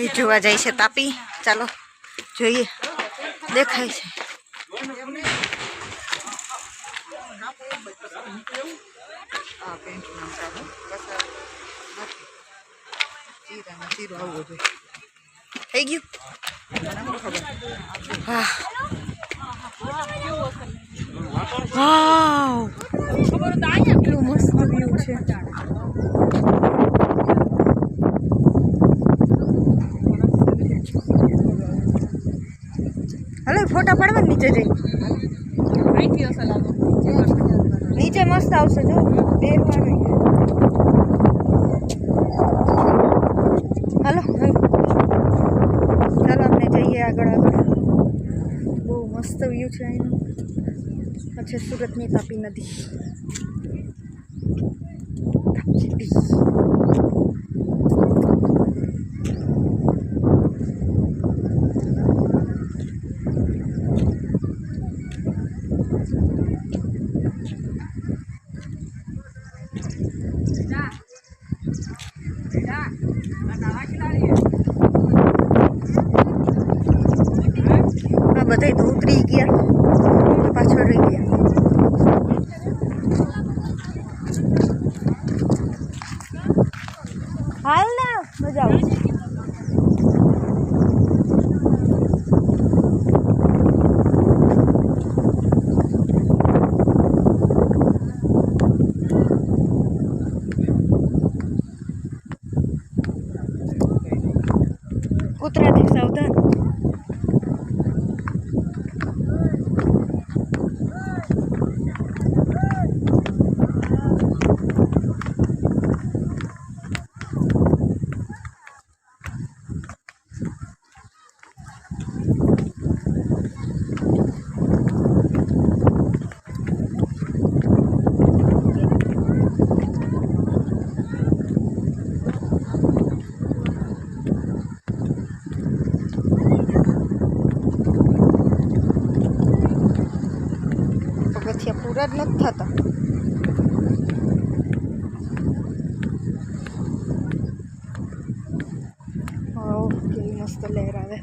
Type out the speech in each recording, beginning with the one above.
બધા જોવા જાય છે તાપી. ચાલો જોઈએ, દેખાય છે. થઈ ગયું. હા વાવ, કેટલું મસ્ત વ્યૂ છે. હલો ફોટા પાડવા નીચે જઈ. નીચે મસ્ત આવશે જો. હાલો ચાલો આપણે જઈએ આગળ. બહુ મસ્ત વ્યૂ છે અહીંનો. છે સુરતની તાપી નદી. આ બધા તો ઉતરી ગયા, પાછળ રહી ગયા. હાલ ને મજા આવશે. કૂતરાથી સાવધાન. પગથિયા પૂરા જ નથી થતા. કેવી મસ્ત લહેર આવે.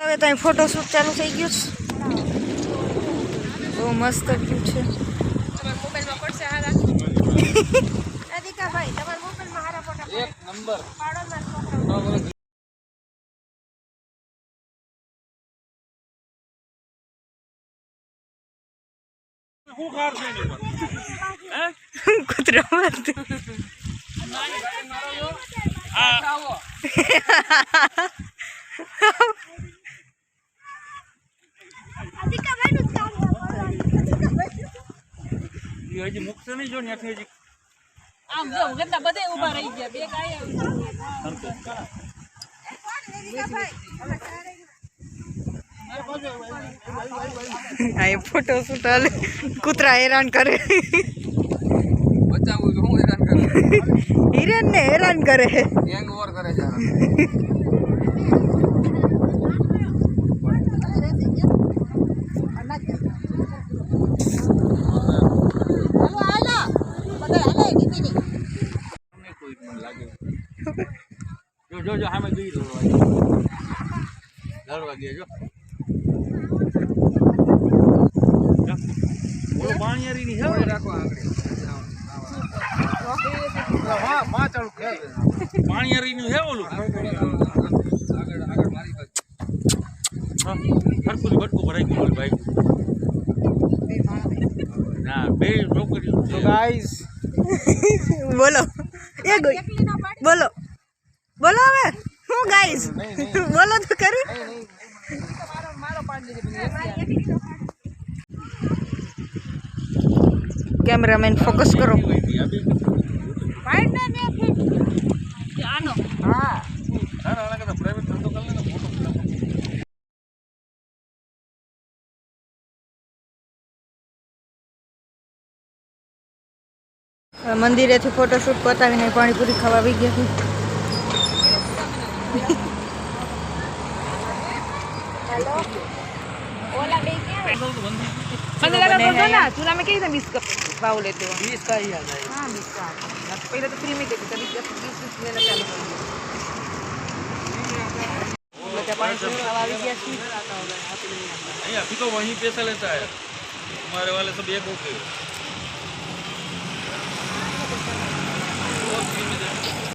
હવે તો અહીં ફોટોશૂટ ચાલુ થઈ ગયું છે. બહુ મસ્ત વ્યૂ છે. કૂતરા હજી મુકશે નહીં જો ને હજી આમ જો કેટલા બધે ઊભા રહી ગયા. બે ગાય આ ફોટો શૂટ હાલે. કૂતરા હેરાન કરે. બચાવું તો હું હેરાન કરું. હિરેન ને હેરાન કરે. ગેંગ વોર કરે છે. જો જો હામે જોઈ દો લડવા ગયા જો ઓલો પાણીયારી ની હે રાખો આગળ હા માં ચાલુ કે પાણીયારી નું હે ઓલું આગળ આગળ મારી પાસે હા હરકું બટકું ભરાઈ ગયું ભાઈ ના બે છોકરીઓ તો ગાઈસ બોલો એ ગઈ બોલો બોલો હવે હું ગાઈસ બોલો તો કરી. કેમેરામેન ફોકસ કરો. આનો મંદિરેથી ફોટોશૂટ પતાવીને પાણીપુરી ખાવા આવી ગયા चूल्हा में कैसे 20 का पाव लेते हो? 20 का ही आ जाएगा। हाँ 20 का पहले तो फ्री में देते कभी 20 लेना चालू कर नहीं अभी तो वहीं पैसा लेता है, हमारे वाले सब एक होके